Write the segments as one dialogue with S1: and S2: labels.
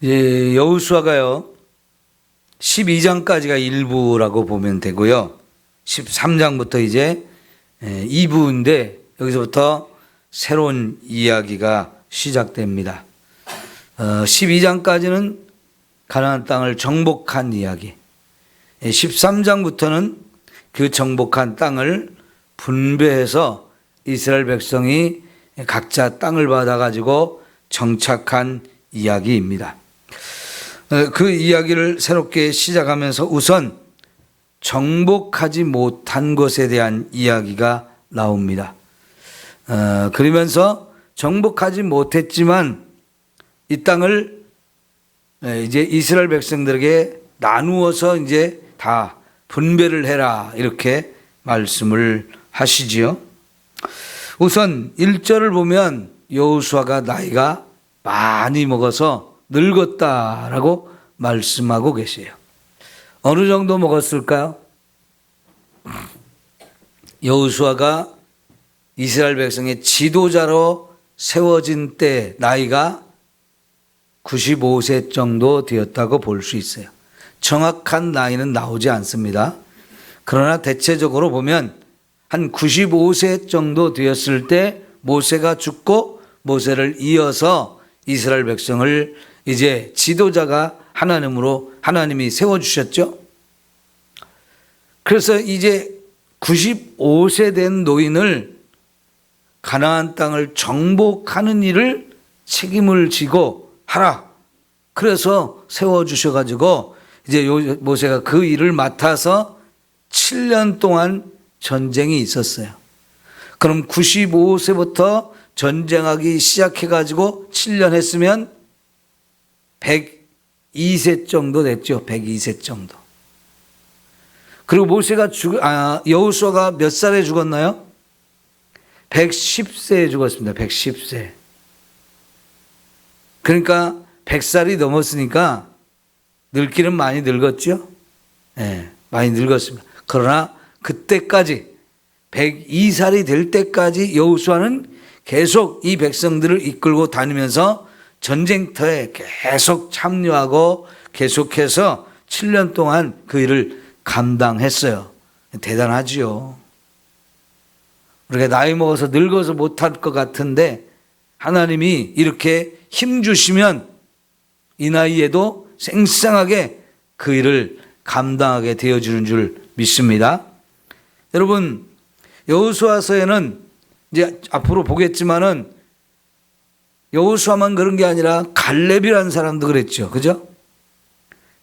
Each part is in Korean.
S1: 여호수아가요 12장까지가 일부라고 보면 되고요. 13장부터 이제 2부인데 여기서부터 새로운 이야기가 시작됩니다. 12장까지는 가나안 땅을 정복한 이야기, 13장부터는 그 정복한 땅을 분배해서 이스라엘 백성이 각자 땅을 받아가지고 정착한 이야기입니다. 그 이야기를 새롭게 시작하면서 우선 정복하지 못한 것에 대한 이야기가 나옵니다. 그러면서 정복하지 못했지만 이 땅을 이제 이스라엘 백성들에게 나누어서 이제 다 분배를 해라 이렇게 말씀을 하시지요. 우선 1절을 보면 여호수아가 나이가 많이 먹어서 늙었다라고 말씀하고 계세요. 어느 정도 먹었을까요? 여호수아가 이스라엘 백성의 지도자로 세워진 때 나이가 95세 정도 되었다고 볼 수 있어요. 정확한 나이는 나오지 않습니다. 그러나 대체적으로 보면 한 95세 정도 되었을 때 모세가 죽고 모세를 이어서 이스라엘 백성을 이제 지도자가 하나님이 세워주셨죠. 그래서 이제 95세 된 노인을 가나안 땅을 정복하는 일을 책임을 지고 하라. 그래서 세워주셔가지고 이제 모세가 그 일을 맡아서 7년 동안 전쟁이 있었어요. 그럼 95세부터 전쟁하기 시작해가지고 7년 했으면 102세 정도 됐죠. 102세 정도. 그리고 여호수아가 몇 살에 죽었나요? 110세에 죽었습니다. 110세. 그러니까 100살이 넘었으니까 늙기는 많이 늙었죠. 네, 많이 늙었습니다. 그러나 그때까지 102살이 될 때까지 여호수아는 계속 이 백성들을 이끌고 다니면서 전쟁터에 계속 참여하고 계속해서 7년 동안 그 일을 감당했어요. 대단하지요. 우리가 나이 먹어서 늙어서 못할 것 같은데 하나님이 이렇게 힘 주시면 이 나이에도 쌩쌩하게 그 일을 감당하게 되어주는 줄 믿습니다. 여러분, 여호수아서에는 이제 앞으로 보겠지만은 여호수아만 그런 게 아니라 갈렙이라는 사람도 그랬죠. 그죠?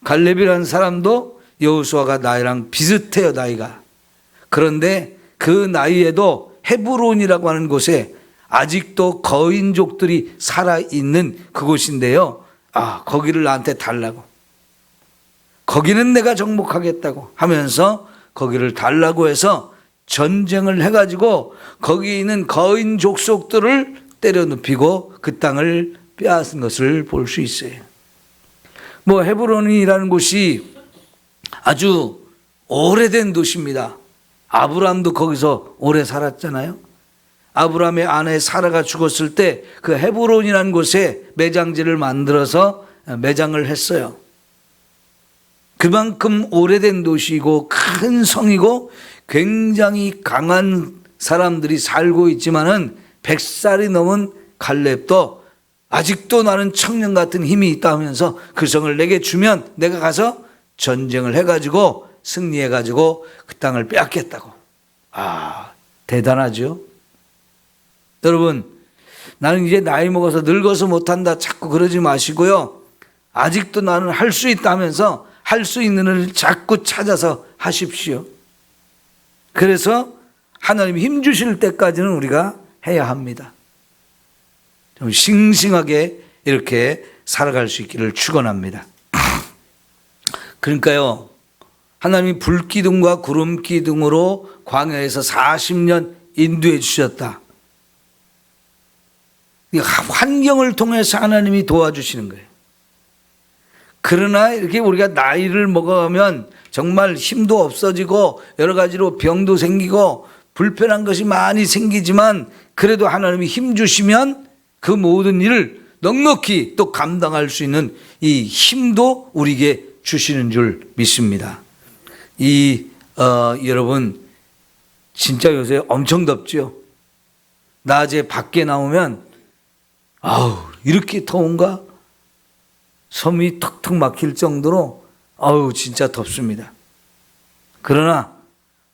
S1: 갈렙이라는 사람도 여호수아가 나이랑 비슷해요, 나이가. 그런데 그 나이에도 헤브론이라고 하는 곳에 아직도 거인족들이 살아있는 그곳인데요. 거기를 나한테 달라고. 거기는 내가 정복하겠다고 하면서 거기를 달라고 해서 전쟁을 해가지고 거기 있는 거인 족속들을 때려 눕히고 그 땅을 빼앗은 것을 볼 수 있어요. 헤브론이라는 곳이 아주 오래된 도시입니다. 아브라함도 거기서 오래 살았잖아요. 아브라함의 아내 사라가 죽었을 때 그 헤브론이라는 곳에 매장지를 만들어서 매장을 했어요. 그만큼 오래된 도시이고 큰 성이고 굉장히 강한 사람들이 살고 있지만은 100살이 넘은 갈렙도 아직도 나는 청년 같은 힘이 있다 하면서 그 성을 내게 주면 내가 가서 전쟁을 해가지고 승리해가지고 그 땅을 빼앗겠다고. 대단하죠. 여러분, 나는 이제 나이 먹어서 늙어서 못한다 자꾸 그러지 마시고요. 아직도 나는 할 수 있다 하면서 할 수 있는 일을 자꾸 찾아서 하십시오. 그래서 하나님이 힘 주실 때까지는 우리가 해야 합니다. 좀 싱싱하게 이렇게 살아갈 수 있기를 축원합니다. 그러니까요, 하나님이 불기둥과 구름기둥으로 광야에서 40년 인도해 주셨다. 환경을 통해서 하나님이 도와주시는 거예요. 그러나 이렇게 우리가 나이를 먹어가면 정말 힘도 없어지고 여러 가지로 병도 생기고 불편한 것이 많이 생기지만 그래도 하나님이 힘 주시면 그 모든 일을 넉넉히 또 감당할 수 있는 이 힘도 우리에게 주시는 줄 믿습니다. 여러분 진짜 요새 엄청 덥죠. 낮에 밖에 나오면 아우 이렇게 더운가? 섬이 턱턱 막힐 정도로 아우 진짜 덥습니다. 그러나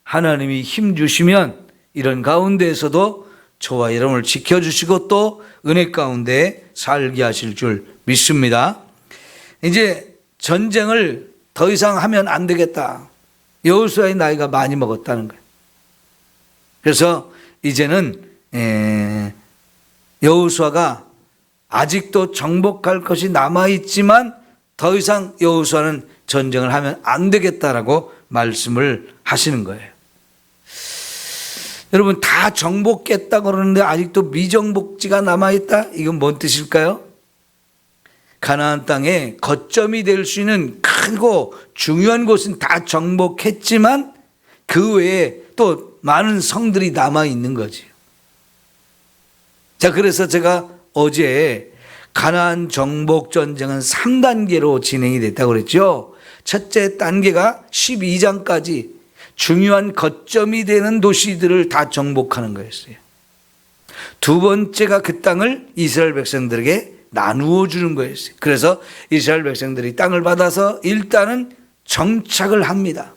S1: 하나님이 힘 주시면 이런 가운데에서도 저와 여러분을 지켜주시고 또 은혜 가운데 살게 하실 줄 믿습니다. 이제 전쟁을 더 이상 하면 안 되겠다. 여호수아의 나이가 많이 먹었다는 거예요. 그래서 이제는 여호수아가 아직도 정복할 것이 남아있지만 더 이상 여호수아는 전쟁을 하면 안 되겠다라고 말씀을 하시는 거예요. 여러분 다 정복했다 그러는데 아직도 미정복지가 남아있다? 이건 뭔 뜻일까요? 가나안 땅에 거점이 될 수 있는 크고 중요한 곳은 다 정복했지만 그 외에 또 많은 성들이 남아있는 거지. 자, 그래서 제가 어제 가나안 정복 전쟁은 3단계로 진행이 됐다고 그랬죠. 첫째 단계가 12장까지 중요한 거점이 되는 도시들을 다 정복하는 거였어요. 두 번째가 그 땅을 이스라엘 백성들에게 나누어 주는 거였어요. 그래서 이스라엘 백성들이 땅을 받아서 일단은 정착을 합니다.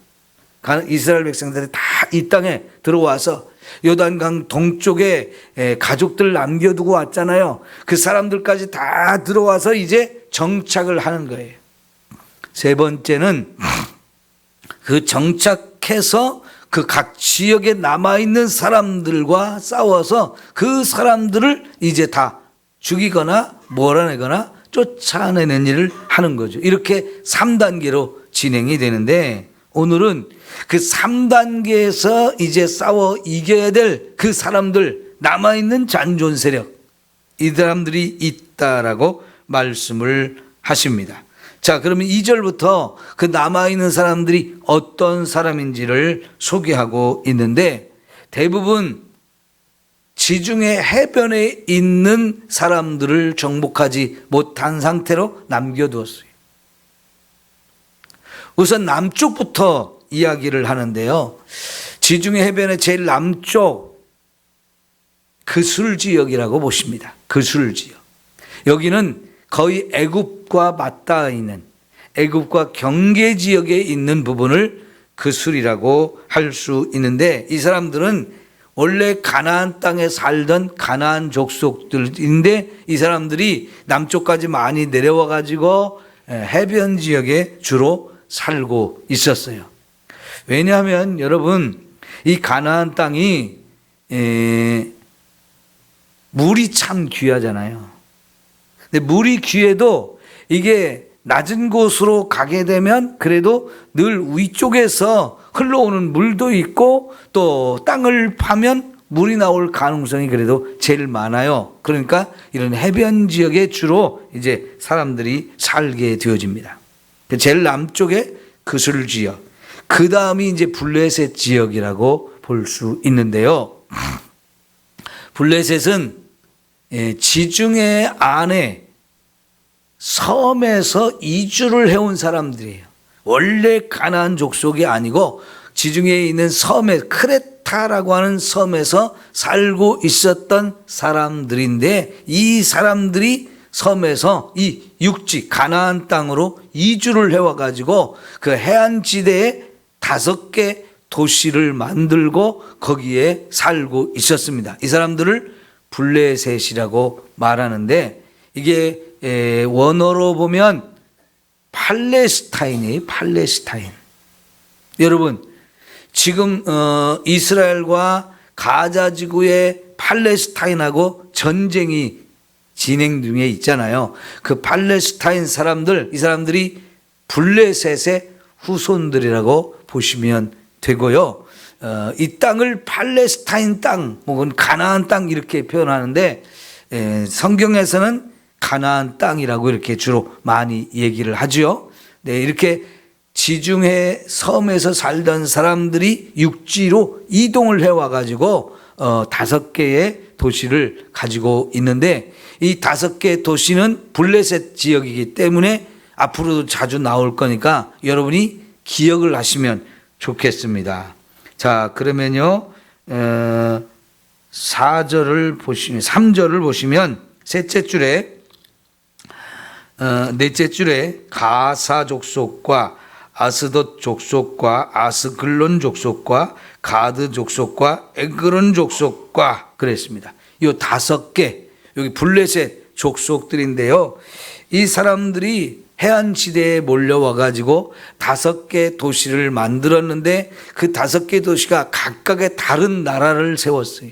S1: 이스라엘 백성들이 다 이 땅에 들어와서 요단강 동쪽에 가족들 남겨두고 왔잖아요. 그 사람들까지 다 들어와서 이제 정착을 하는 거예요. 세 번째는 그 정착해서 그 각 지역에 남아있는 사람들과 싸워서 그 사람들을 이제 다 죽이거나 몰아내거나 쫓아내는 일을 하는 거죠. 이렇게 3단계로 진행이 되는데 오늘은 그 3단계에서 이제 싸워 이겨야 될 그 사람들, 남아있는 잔존 세력, 이 사람들이 있다라고 말씀을 하십니다. 자, 그러면 2절부터 그 남아있는 사람들이 어떤 사람인지를 소개하고 있는데 대부분 지중해 해변에 있는 사람들을 정복하지 못한 상태로 남겨두었어요. 우선 남쪽부터 이야기를 하는데요. 지중해 해변의 제일 남쪽 그술 지역이라고 보십니다. 그술 지역. 여기는 거의 애굽과 맞닿아 있는 애굽과 경계 지역에 있는 부분을 그술이라고 할 수 있는데 이 사람들은 원래 가나안 땅에 살던 가나안 족속들인데 이 사람들이 남쪽까지 많이 내려와 가지고 해변 지역에 주로 살고 있었어요. 왜냐하면 여러분 이 가나안 땅이 물이 참 귀하잖아요. 근데 물이 귀해도 이게 낮은 곳으로 가게 되면 그래도 늘 위쪽에서 흘러오는 물도 있고 또 땅을 파면 물이 나올 가능성이 그래도 제일 많아요. 그러니까 이런 해변 지역에 주로 이제 사람들이 살게 되어집니다. 제일 남쪽에 그술 지역, 그 다음이 이제 블레셋 지역이라고 볼 수 있는데요. 블레셋은 지중해 안에 섬에서 이주를 해온 사람들이에요. 원래 가나안 족속이 아니고 지중해에 있는 섬에 크레타라고 하는 섬에서 살고 있었던 사람들인데 이 사람들이 섬에서 이 육지 가나안 땅으로 이주를 해와 가지고 그 해안지대에 5개 도시를 만들고 거기에 살고 있었습니다. 이 사람들을 블레셋이라고 말하는데 이게 원어로 보면 팔레스타인이에요. 팔레스타인. 여러분 지금 이스라엘과 가자 지구의 팔레스타인하고 전쟁이 진행 중에 있잖아요. 그 팔레스타인 사람들, 이 사람들이 블레셋의 후손들이라고 보시면 되고요. 이 땅을 팔레스타인 땅 혹은 가나안 땅 이렇게 표현하는데 성경에서는 가나안 땅이라고 이렇게 주로 많이 얘기를 하죠. 네, 이렇게 지중해 섬에서 살던 사람들이 육지로 이동을 해와 가지고 5개의 도시를 가지고 있는데 이 5개 도시는 블레셋 지역이기 때문에 앞으로도 자주 나올 거니까 여러분이 기억을 하시면 좋겠습니다. 자, 그러면요, 4절을 보시면, 3절을 보시면 넷째 줄에 가사 족속과 아스돗 족속과 아스글론 족속과 가드 족속과 에그론 족속과 그랬습니다. 이 5개, 여기 블레셋 족속들인데요. 이 사람들이 해안지대에 몰려와가지고 5개 도시를 만들었는데 그 5개 도시가 각각의 다른 나라를 세웠어요.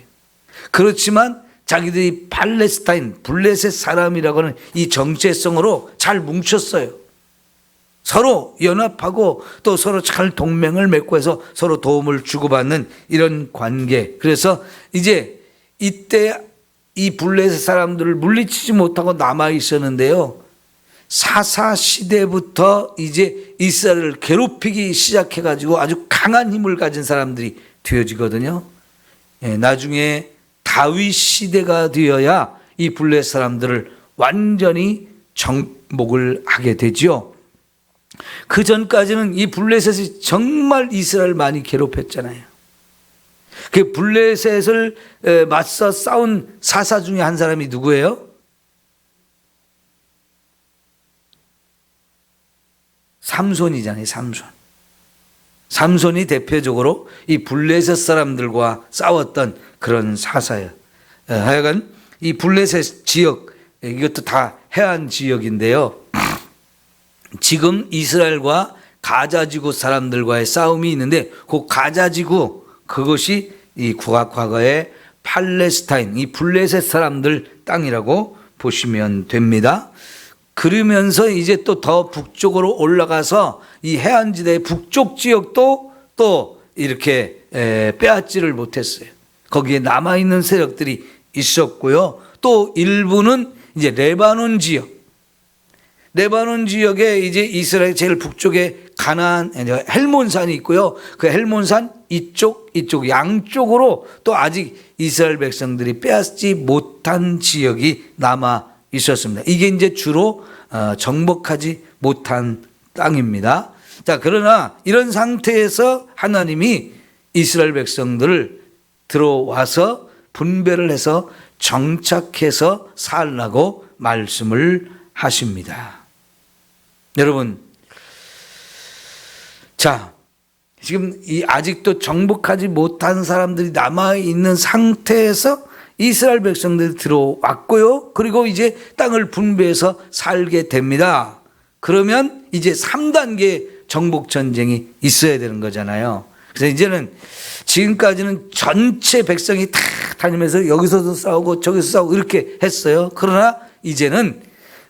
S1: 그렇지만 자기들이 팔레스타인, 블레셋 사람이라고 하는 이 정체성으로 잘 뭉쳤어요. 서로 연합하고 또 서로 잘 동맹을 맺고 해서 서로 도움을 주고받는 이런 관계. 그래서 이제 이때 이 블레셋 사람들을 물리치지 못하고 남아 있었는데요. 사사 시대부터 이제 이스라엘을 괴롭히기 시작해가지고 아주 강한 힘을 가진 사람들이 되어지거든요. 나중에 다윗 시대가 되어야 이 블레셋 사람들을 완전히 정복을 하게 되죠. 그 전까지는 이 블레셋이 정말 이스라엘 많이 괴롭혔잖아요. 그 블레셋을 맞서 싸운 사사 중에 한 사람이 누구예요? 삼손이잖아요. 삼손이 대표적으로 이 블레셋 사람들과 싸웠던 그런 사사예요. 하여간 이 블레셋 지역, 이것도 다 해안 지역인데요. 지금 이스라엘과 가자지구 사람들과의 싸움이 있는데 그 가자지구, 그것이 이 과거의 팔레스타인, 이 블레셋 사람들 땅이라고 보시면 됩니다. 그러면서 이제 또 더 북쪽으로 올라가서 이 해안지대의 북쪽 지역도 또 이렇게 빼앗지를 못했어요. 거기에 남아있는 세력들이 있었고요. 또 일부는 이제 레바논 지역에 이제 이스라엘 제일 북쪽에 가나안 헬몬산이 있고요. 그 헬몬산 이쪽 양쪽으로 또 아직 이스라엘 백성들이 빼앗지 못한 지역이 남아 있었습니다. 이게 이제 주로 정복하지 못한 땅입니다. 자, 그러나 이런 상태에서 하나님이 이스라엘 백성들을 들어와서 분배를 해서 정착해서 살라고 말씀을 하십니다. 여러분, 자, 지금 이 아직도 정복하지 못한 사람들이 남아있는 상태에서 이스라엘 백성들이 들어왔고요. 그리고 이제 땅을 분배해서 살게 됩니다. 그러면 이제 3단계 정복 전쟁이 있어야 되는 거잖아요. 그래서 이제는 지금까지는 전체 백성이 다 다니면서 여기서도 싸우고 저기서 싸우고 이렇게 했어요. 그러나 이제는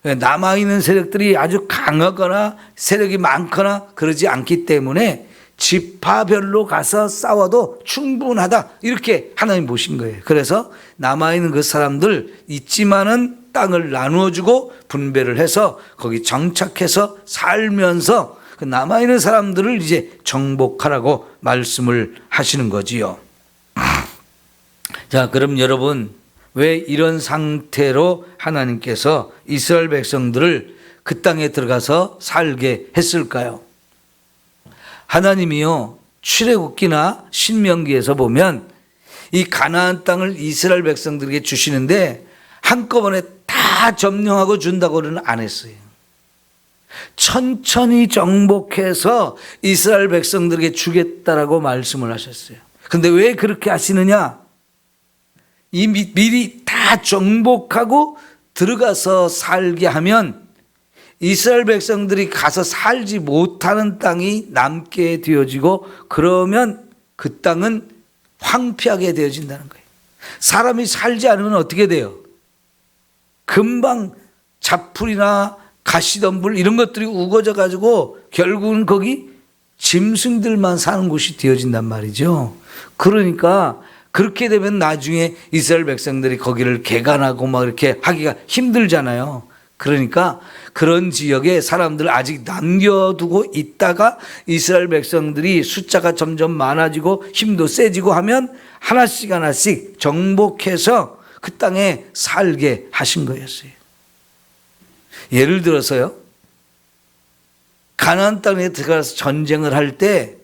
S1: 남아있는 세력들이 아주 강하거나 세력이 많거나 그러지 않기 때문에 지파별로 가서 싸워도 충분하다, 이렇게 하나님 보신 거예요. 그래서 남아있는 그 사람들 있지만은 땅을 나누어주고 분배를 해서 거기 정착해서 살면서 그 남아있는 사람들을 이제 정복하라고 말씀을 하시는 거지요. 자, 그럼 여러분, 왜 이런 상태로 하나님께서 이스라엘 백성들을 그 땅에 들어가서 살게 했을까요? 하나님이요, 출애굽기나 신명기에서 보면 이 가나안 땅을 이스라엘 백성들에게 주시는데 한꺼번에 다 점령하고 준다고는 안 했어요. 천천히 정복해서 이스라엘 백성들에게 주겠다라고 말씀을 하셨어요. 그런데 왜 그렇게 하시느냐? 이 미리 다 정복하고 들어가서 살게 하면 이스라엘 백성들이 가서 살지 못하는 땅이 남게 되어지고, 그러면 그 땅은 황폐하게 되어진다는 거예요. 사람이 살지 않으면 어떻게 돼요? 금방 자풀이나 가시덤불 이런 것들이 우거져 가지고 결국은 거기 짐승들만 사는 곳이 되어진단 말이죠. 그러니까 그렇게 되면 나중에 이스라엘 백성들이 거기를 개간하고 막 이렇게 하기가 힘들잖아요. 그러니까 그런 지역에 사람들을 아직 남겨두고 있다가 이스라엘 백성들이 숫자가 점점 많아지고 힘도 세지고 하면 하나씩 정복해서 그 땅에 살게 하신 거였어요. 예를 들어서요, 가나안 땅에 들어가서 전쟁을 할 때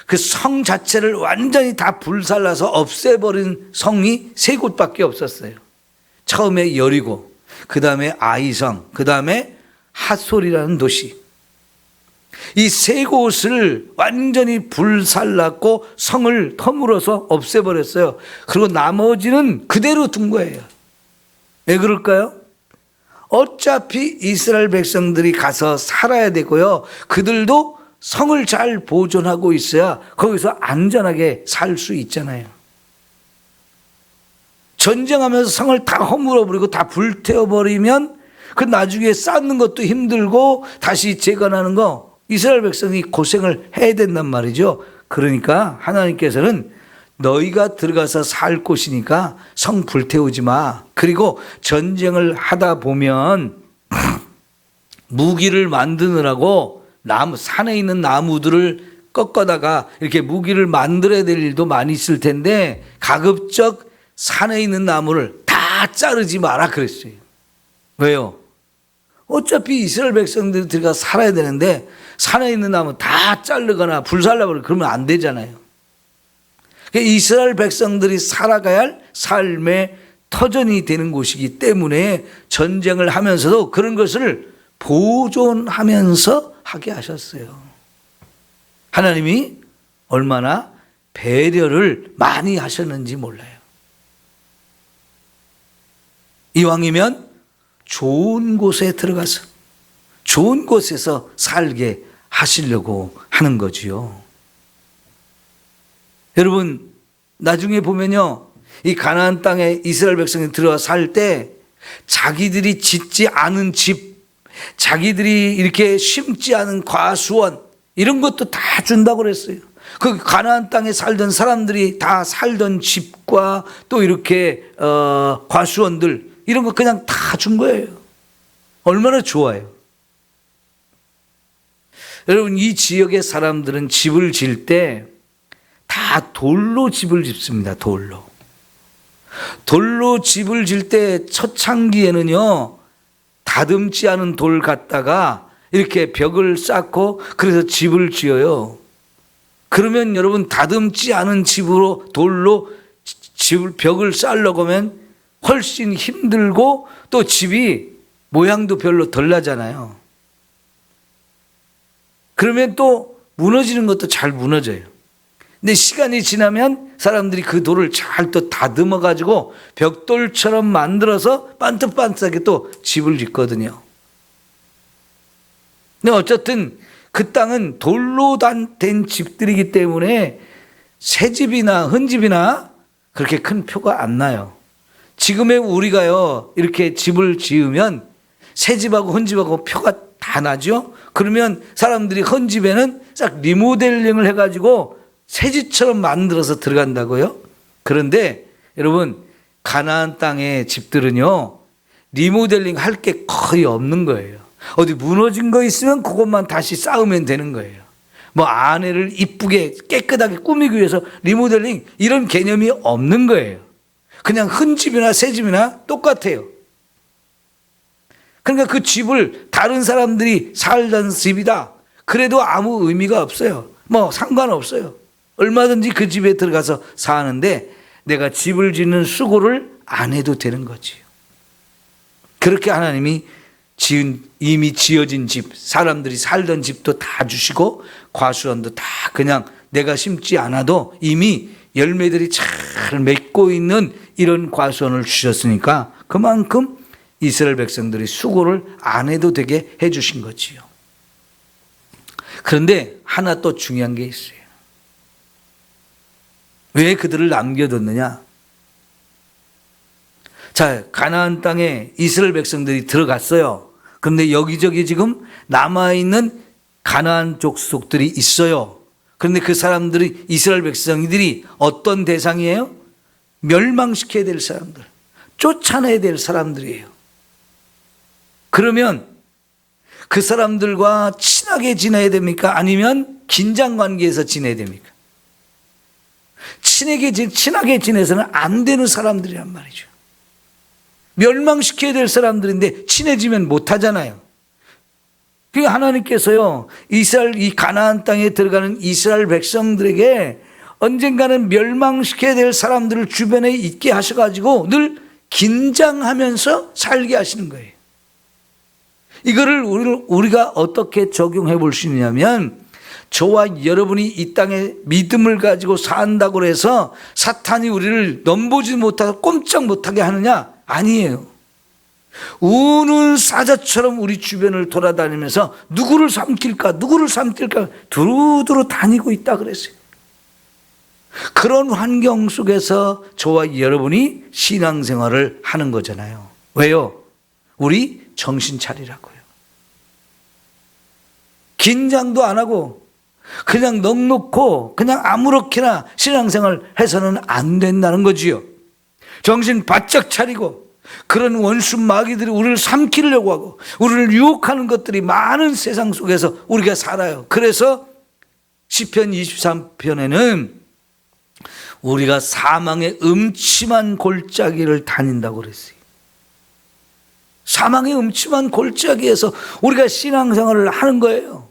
S1: 그 성 자체를 완전히 다 불살라서 없애버린 성이 세 곳밖에 없었어요. 처음에 여리고, 그 다음에 아이성, 그 다음에 핫솔이라는 도시. 이 세 곳을 완전히 불살랐고 성을 터물어서 없애버렸어요. 그리고 나머지는 그대로 둔 거예요. 왜 그럴까요? 어차피 이스라엘 백성들이 가서 살아야 되고요, 그들도 성을 잘 보존하고 있어야 거기서 안전하게 살 수 있잖아요. 전쟁하면서 성을 다 허물어버리고 다 불태워버리면 그 나중에 쌓는 것도 힘들고 다시 재건하는 거 이스라엘 백성이 고생을 해야 된단 말이죠. 그러니까 하나님께서는 너희가 들어가서 살 곳이니까 성 불태우지 마. 그리고 전쟁을 하다 보면 무기를 만드느라고 산에 있는 나무들을 꺾어다가 이렇게 무기를 만들어야 될 일도 많이 있을 텐데 가급적 산에 있는 나무를 다 자르지 마라 그랬어요. 왜요? 어차피 이스라엘 백성들이 들어가 살아야 되는데 산에 있는 나무 다 자르거나 불살라버리고 그러면 안 되잖아요. 이스라엘 백성들이 살아가야 할 삶의 터전이 되는 곳이기 때문에 전쟁을 하면서도 그런 것을 보존하면서 하게 하셨어요. 하나님이 얼마나 배려를 많이 하셨는지 몰라요. 이왕이면 좋은 곳에 들어가서 좋은 곳에서 살게 하시려고 하는 거지요. 여러분, 나중에 보면요, 이 가나안 땅에 이스라엘 백성이 들어와 살 때 자기들이 짓지 않은 집, 자기들이 이렇게 심지 않은 과수원 이런 것도 다 준다고 그랬어요. 그 가나안 땅에 살던 사람들이 다 살던 집과 또 이렇게 과수원들 이런 거 그냥 다 준 거예요. 얼마나 좋아요. 여러분, 이 지역의 사람들은 집을 지을 때 다 돌로 집을 짓습니다. 돌로 집을 지을 때 초창기에는요, 다듬지 않은 돌 갖다가 이렇게 벽을 쌓고 그래서 집을 지어요. 그러면 여러분, 다듬지 않은 집으로 돌로 벽을 쌓으려고 하면 훨씬 힘들고 또 집이 모양도 별로 덜 나잖아요. 그러면 또 무너지는 것도 잘 무너져요. 근데 시간이 지나면 사람들이 그 돌을 잘 또 다듬어 가지고 벽돌처럼 만들어서 반듯반듯하게 또 집을 짓거든요. 근데 어쨌든 그 땅은 돌로 된 집들이기 때문에 새 집이나 헌집이나 그렇게 큰 표가 안 나요. 지금의 우리가요, 이렇게 집을 지으면 새 집하고 헌집하고 표가 다 나죠. 그러면 사람들이 헌집에는 싹 리모델링을 해가지고 새 집처럼 만들어서 들어간다고요. 그런데 여러분, 가나안 땅의 집들은요, 리모델링 할 게 거의 없는 거예요. 어디 무너진 거 있으면 그것만 다시 쌓으면 되는 거예요. 뭐 안에를 이쁘게 깨끗하게 꾸미기 위해서 리모델링 이런 개념이 없는 거예요. 그냥 헌집이나 새 집이나 똑같아요. 그러니까 그 집을 다른 사람들이 살던 집이다 그래도 아무 의미가 없어요. 뭐 상관없어요. 얼마든지 그 집에 들어가서 사는데 내가 집을 짓는 수고를 안 해도 되는 거지요. 그렇게 하나님이 이미 지어진 집, 사람들이 살던 집도 다 주시고 과수원도 다 그냥 내가 심지 않아도 이미 열매들이 잘 맺고 있는 이런 과수원을 주셨으니까 그만큼 이스라엘 백성들이 수고를 안 해도 되게 해 주신 거지요. 그런데 하나 또 중요한 게 있어요. 왜 그들을 남겨뒀느냐? 자, 가나안 땅에 이스라엘 백성들이 들어갔어요. 그런데 여기저기 지금 남아있는 가나안 족속들이 있어요. 그런데 그 사람들이, 이스라엘 백성들이 어떤 대상이에요? 멸망시켜야 될 사람들, 쫓아내야 될 사람들이에요. 그러면 그 사람들과 친하게 지내야 됩니까? 아니면 긴장 관계에서 지내야 됩니까? 친하게 지내서는 안 되는 사람들이란 말이죠. 멸망시켜야 될 사람들인데 친해지면 못하잖아요. 그러니까 하나님께서요, 이 가나안 땅에 들어가는 이스라엘 백성들에게 언젠가는 멸망시켜야 될 사람들을 주변에 있게 하셔가지고 늘 긴장하면서 살게 하시는 거예요. 이거를 우리가 어떻게 적용해 볼 수 있냐면, 저와 여러분이 이 땅에 믿음을 가지고 산다고 해서 사탄이 우리를 넘보지 못하고 꼼짝 못하게 하느냐? 아니에요. 우는 사자처럼 우리 주변을 돌아다니면서 누구를 삼킬까 두루두루 다니고 있다 그랬어요. 그런 환경 속에서 저와 여러분이 신앙생활을 하는 거잖아요. 왜요? 우리 정신 차리라고요. 긴장도 안 하고 그냥 넋놓고 그냥 아무렇게나 신앙생활 해서는 안 된다는 거지요. 정신 바짝 차리고, 그런 원수 마귀들이 우리를 삼키려고 하고 우리를 유혹하는 것들이 많은 세상 속에서 우리가 살아요. 그래서 시편 23편에는 우리가 사망의 음침한 골짜기를 다닌다고 그랬어요. 사망의 음침한 골짜기에서 우리가 신앙생활을 하는 거예요.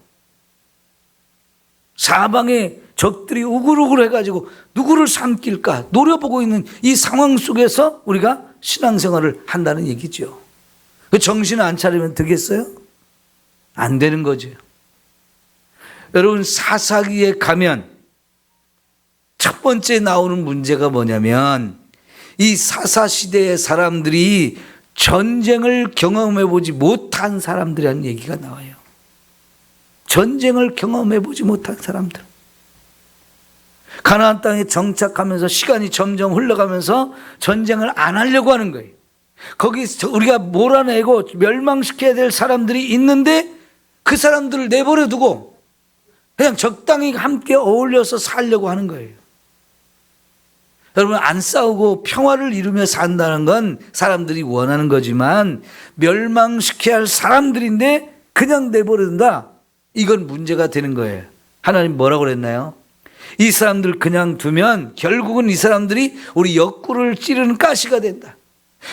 S1: 사방에 적들이 우글우글 해가지고 누구를 삼킬까 노려보고 있는 이 상황 속에서 우리가 신앙생활을 한다는 얘기죠. 정신 안 차리면 되겠어요? 안 되는 거죠. 여러분, 사사기에 가면 첫 번째 나오는 문제가 뭐냐면, 이 사사시대의 사람들이 전쟁을 경험해 보지 못한 사람들이라는 얘기가 나와요. 전쟁을 경험해 보지 못한 사람들. 가나안 땅에 정착하면서 시간이 점점 흘러가면서 전쟁을 안 하려고 하는 거예요. 거기 우리가 몰아내고 멸망시켜야 될 사람들이 있는데 그 사람들을 내버려 두고 그냥 적당히 함께 어울려서 살려고 하는 거예요. 여러분, 안 싸우고 평화를 이루며 산다는 건 사람들이 원하는 거지만, 멸망시켜야 할 사람들인데 그냥 내버려 둔다, 이건 문제가 되는 거예요. 하나님 뭐라고 그랬나요? 이 사람들 그냥 두면 결국은 이 사람들이 우리 옆구리를 찌르는 가시가 된다.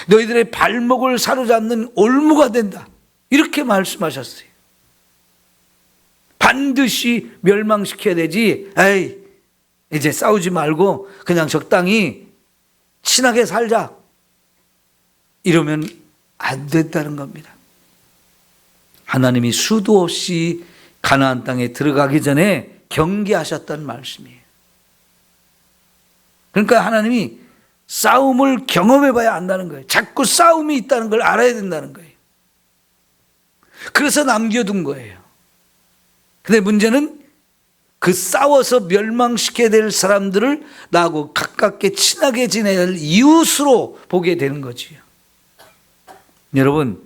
S1: 너희들의 발목을 사로잡는 올무가 된다. 이렇게 말씀하셨어요. 반드시 멸망시켜야 되지, 에이, 이제 싸우지 말고 그냥 적당히 친하게 살자, 이러면 안 된다는 겁니다. 하나님이 수도 없이 가나안 땅에 들어가기 전에 경계하셨다는 말씀이에요. 그러니까 하나님이 싸움을 경험해 봐야 안다는 거예요. 자꾸 싸움이 있다는 걸 알아야 된다는 거예요. 그래서 남겨둔 거예요. 근데 문제는 그 싸워서 멸망시켜야 될 사람들을 나하고 가깝게 친하게 지내야 할 이웃으로 보게 되는 거지요. 여러분,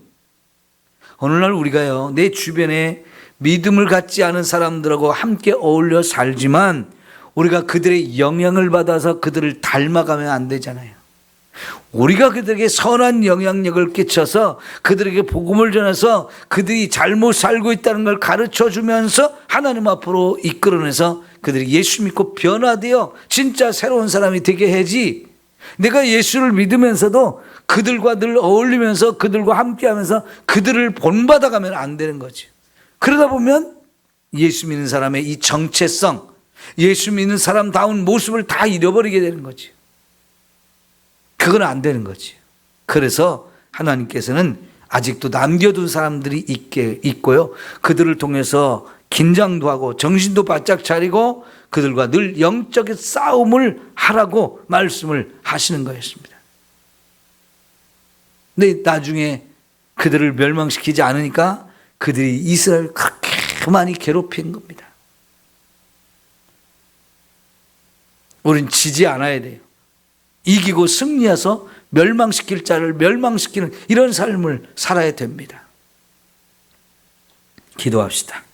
S1: 오늘날 우리가요, 내 주변에 믿음을 갖지 않은 사람들하고 함께 어울려 살지만 우리가 그들의 영향을 받아서 그들을 닮아가면 안 되잖아요. 우리가 그들에게 선한 영향력을 끼쳐서 그들에게 복음을 전해서 그들이 잘못 살고 있다는 걸 가르쳐 주면서 하나님 앞으로 이끌어내서 그들이 예수 믿고 변화되어 진짜 새로운 사람이 되게 해야지, 내가 예수를 믿으면서도 그들과 늘 어울리면서 그들과 함께하면서 그들을 본받아가면 안 되는 거죠. 그러다 보면 예수 믿는 사람의 이 정체성, 예수 믿는 사람다운 모습을 다 잃어버리게 되는 거죠. 그건 안 되는 거지. 그래서 하나님께서는 아직도 남겨둔 사람들이 있고요, 그들을 통해서 긴장도 하고 정신도 바짝 차리고 그들과 늘 영적인 싸움을 하라고 말씀을 하시는 거였습니다. 근데 나중에 그들을 멸망시키지 않으니까 그들이 이스라엘을 그렇게 많이 괴롭힌 겁니다. 우린 지지 않아야 돼요. 이기고 승리해서 멸망시킬 자를 멸망시키는 이런 삶을 살아야 됩니다. 기도합시다.